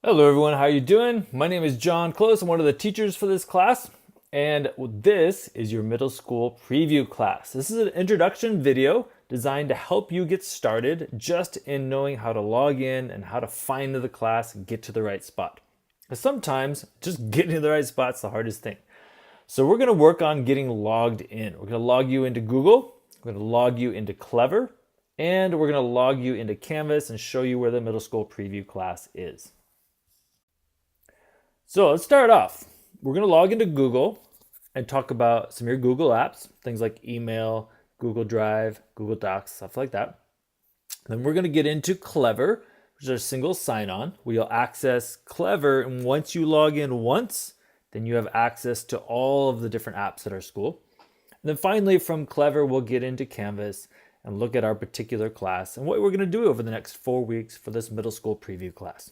Hello everyone, how are you doing? My name is John Close. I'm one of the teachers for this class, and this is your middle school preview class. This is an introduction video designed to help you get started just in knowing how to log in and how to find the class and get to the right spot. Because sometimes just getting to the right spot is the hardest thing. So we're going to work on getting logged in. We're going to log you into Google, we're going to log you into Clever, and we're going to log you into Canvas and show you where the middle school preview class is. So let's start off. We're going to log into Google and talk about some of your Google apps, things like email, Google Drive, Google Docs, stuff like that. Then we're going to get into Clever, which is our single sign-on. We'll access Clever, and once you log in once, then you have access to all of the different apps at our school. And then finally, from Clever, we'll get into Canvas and look at our particular class and what we're going to do over the next 4 weeks for this middle school preview class.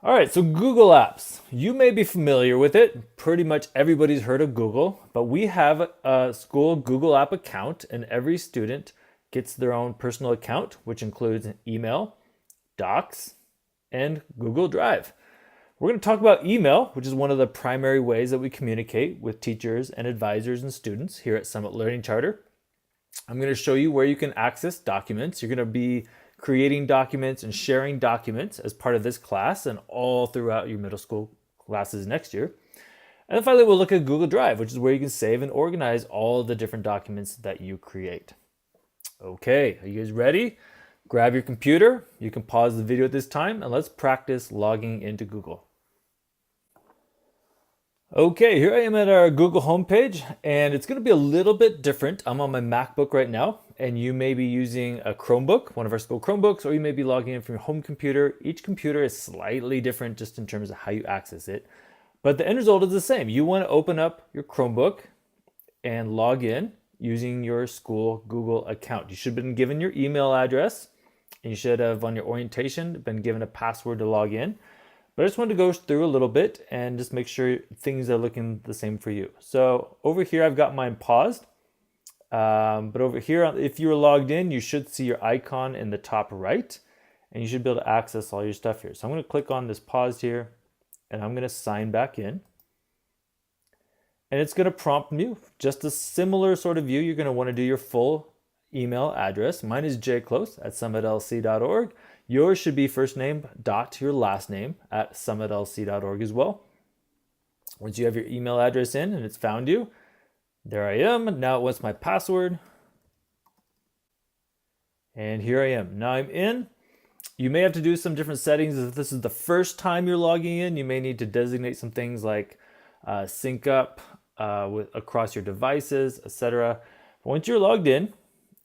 All right, so Google Apps. You may be familiar with it. Pretty much everybody's heard of Google, but we have a school Google App account, and every student gets their own personal account, which includes email, Docs, and Google Drive. We're going to talk about email, which is one of the primary ways that we communicate with teachers and advisors and students here at Summit Learning Charter. I'm going to show you where you can access documents. You're going to be creating documents and sharing documents as part of this class and all throughout your middle school classes next year. And then finally, we'll look at Google Drive, which is where you can save and organize all the different documents that you create. Okay, are you guys ready? Grab your computer. You can pause the video at this time and let's practice logging into Google. Okay, here I am at our Google homepage, and it's going to be a little bit different. I'm on my MacBook right now, and you may be using a Chromebook, one of our school Chromebooks, or you may be logging in from your home computer. Each computer is slightly different just in terms of how you access it, but the end result is the same. You want to open up your Chromebook and log in using your school Google account. You should have been given your email address, and you should have, on your orientation, been given a password to log in. But I just wanted to go through a little bit and just make sure things are looking the same for you. So over here, I've got mine paused. But over here, if you were logged in, you should see your icon in the top right, and you should be able to access all your stuff here. So I'm going to click on this paused here, and I'm going to sign back in. And it's going to prompt you just a similar sort of view. You're going to want to do your full email address. Mine is jclose@summitlc.org. Yours should be first name dot your last name at summitlc.org as well. Once you have your email address in and it's found you, there I am. Now it wants my password. And here I am. Now I'm in. You may have to do some different settings. If this is the first time you're logging in, you may need to designate some things like sync up across your devices, etc. Once you're logged in,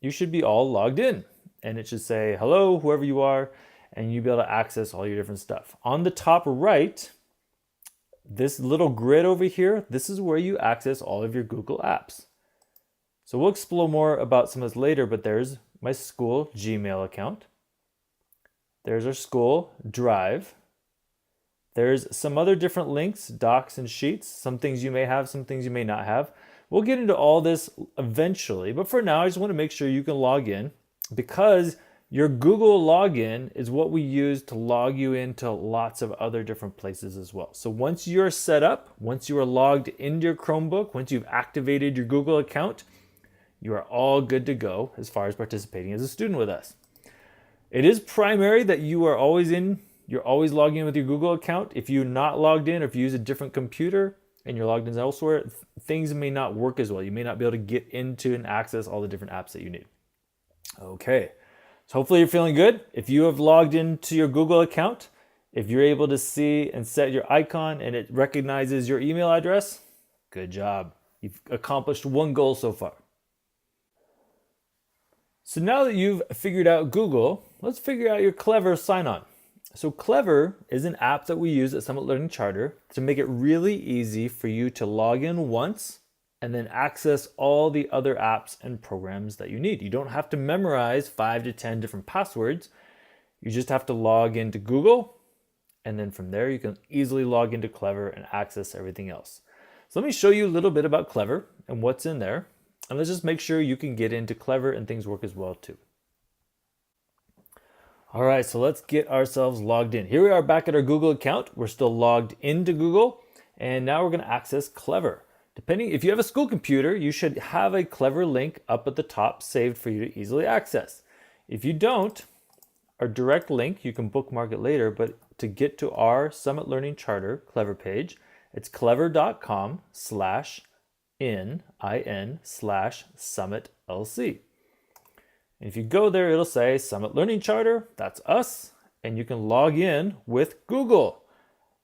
you should be all logged in. And it should say, hello, whoever you are, and you'll be able to access all your different stuff. On the top right, this little grid over here, this is where you access all of your Google apps. So we'll explore more about some of this later, but there's my school Gmail account. There's our school Drive. There's some other different links, docs and sheets, some things you may have, some things you may not have. We'll get into all this eventually, but for now, I just want to make sure you can log in, because your Google login is what we use to log you into lots of other different places as well. So once you're set up, once you are logged into your Chromebook, once you've activated your Google account, you are all good to go as far as participating as a student with us. It is primary that you are you're always logging in with your Google account. If you're not logged in, or if you use a different computer and you're logged in elsewhere, things may not work as well. You may not be able to get into and access all the different apps that you need. Okay, so hopefully you're feeling good. If you have logged into your Google account, if you're able to see and set your icon and it recognizes your email address, good job. You've accomplished one goal so far. So now that you've figured out Google, let's figure out your Clever sign-on. So Clever is an app that we use at Summit Learning Charter to make it really easy for you to log in once and then access all the other apps and programs that you need. You don't have to memorize 5 to 10 different passwords. You just have to log into Google, and then from there you can easily log into Clever and access everything else. So let me show you a little bit about Clever and what's in there, and let's just make sure you can get into Clever and things work as well too. All right, so let's get ourselves logged in. Here we are back at our Google account. We're still logged into Google, and now we're going to access Clever. Depending, if you have a school computer, you should have a Clever link up at the top saved for you to easily access. If you don't, our direct link, you can bookmark it later, but to get to our Summit Learning Charter Clever page, it's clever.com/in/SummitLC. And if you go there, it'll say Summit Learning Charter, that's us, and you can log in with Google.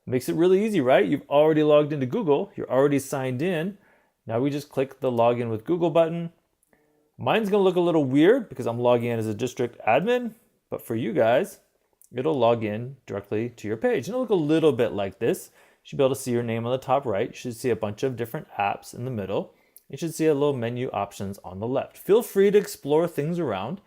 Makes it really easy, right? You've already logged into Google, you're already signed in. Now we just click the Login with Google button. Mine's gonna look a little weird because I'm logging in as a district admin, but for you guys, it'll log in directly to your page. And it'll look a little bit like this. You should be able to see your name on the top right. You should see a bunch of different apps in the middle. You should see a little menu options on the left. Feel free to explore things around.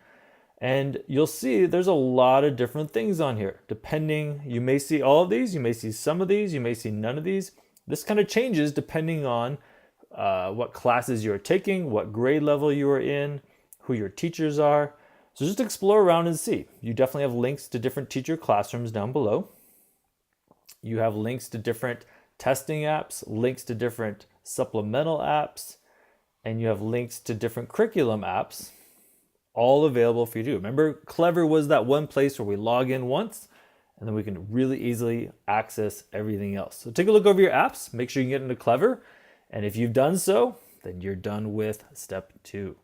And you'll see there's a lot of different things on here. Depending, you may see all of these, you may see some of these, you may see none of these. This kind of changes depending on what classes you're taking, what grade level you are in, who your teachers are. So just explore around and see. You definitely have links to different teacher classrooms down below. You have links to different testing apps, links to different supplemental apps, and you have links to different curriculum apps, all available for you to do. Remember, Clever was that one place where we log in once, and then we can really easily access everything else. So take a look over your apps, make sure you get into Clever, and if you've done so, then you're done with step 2.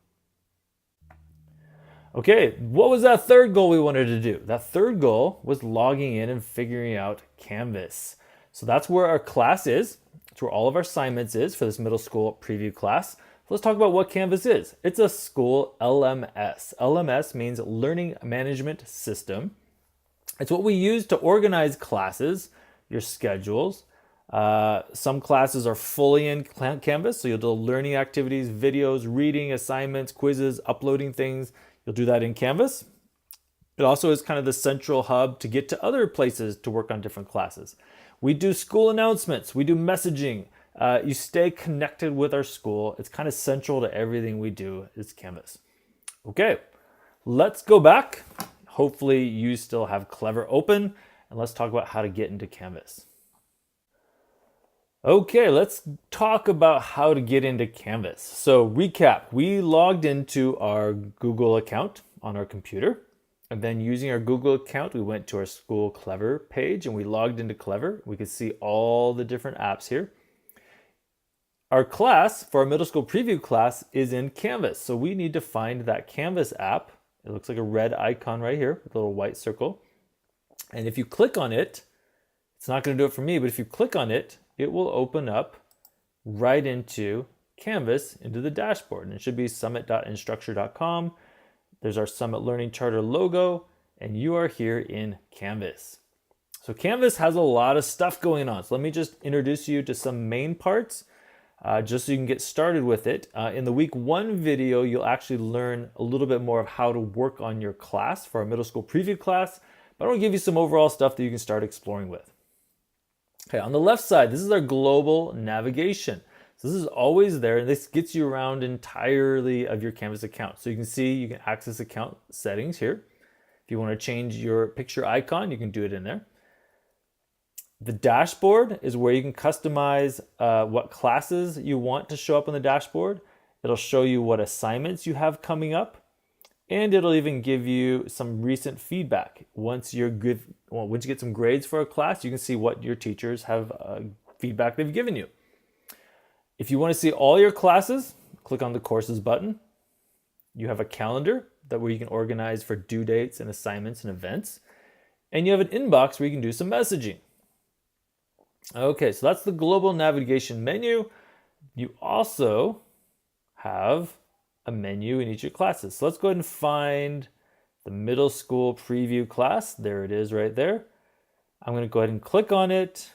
Okay, what was that third goal we wanted to do? That third goal was logging in and figuring out Canvas. So that's where our class is. That's where all of our assignments is for this middle school preview class. Let's talk about what Canvas is. It's a school LMS. LMS means Learning Management System. It's what we use to organize classes, your schedules. Some classes are fully in Canvas, so you'll do learning activities, videos, reading, assignments, quizzes, uploading things. You'll do that in Canvas. It also is kind of the central hub to get to other places to work on different classes. We do school announcements, we do messaging. You stay connected with our school. It's kind of central to everything we do is Canvas. Okay, let's go back. Hopefully you still have Clever open, and let's talk about how to get into Canvas. Okay, let's talk about how to get into Canvas. So recap, we logged into our Google account on our computer, and then using our Google account, we went to our school Clever page and we logged into Clever. We could see all the different apps here. Our class for our middle school preview class is in Canvas. So we need to find that Canvas app. It looks like a red icon right here with a little white circle. And if you click on it, it's not going to do it for me, but if you click on it, it will open up right into Canvas, into the dashboard. And it should be summit.instructure.com. There's our Summit Learning Charter logo, and you are here in Canvas. So Canvas has a lot of stuff going on. So let me just introduce you to some main parts. Just so you can get started with it. In the week 1 video, you'll actually learn a little bit more of how to work on your class for our middle school preview class, but I want to give you some overall stuff that you can start exploring with. Okay, on the left side, this is our global navigation. So this is always there, and this gets you around entirely of your Canvas account. So you can see you can access account settings here. If you want to change your picture icon, you can do it in there. The dashboard is where you can customize what classes you want to show up on the dashboard. It'll show you what assignments you have coming up, and it'll even give you some recent feedback. Once you get some grades for a class, you can see what your teachers have feedback they've given you. If you want to see all your classes, click on the courses button. You have a calendar where you can organize for due dates and assignments and events, and you have an inbox where you can do some messaging. Okay, so that's the global navigation menu. You also have a menu in each of your classes. So let's go ahead and find the middle school preview class. There it is right there. I'm going to go ahead and click on it,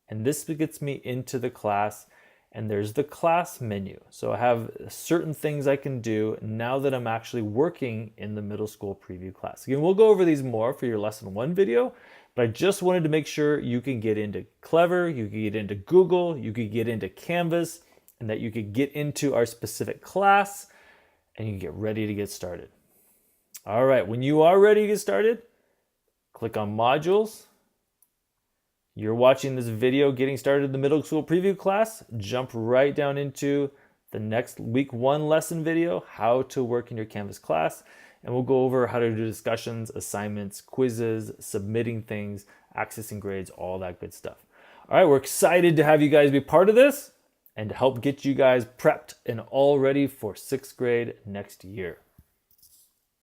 and this gets me into the class, and there's the class menu. So I have certain things I can do now that I'm actually working in the middle school preview class. Again, we'll go over these more for your lesson 1 video, but I just wanted to make sure you can get into Clever, you can get into Google, you could get into Canvas, and that you could get into our specific class, and you can get ready to get started. All right, when you are ready to get started, click on modules. You're watching this video getting started in the middle school preview class. Jump right down into the next week 1 lesson video, how to work in your Canvas class. And we'll go over how to do discussions, assignments, quizzes, submitting things, accessing grades, all that good stuff. All right, we're excited to have you guys be part of this and to help get you guys prepped and all ready for 6th grade next year.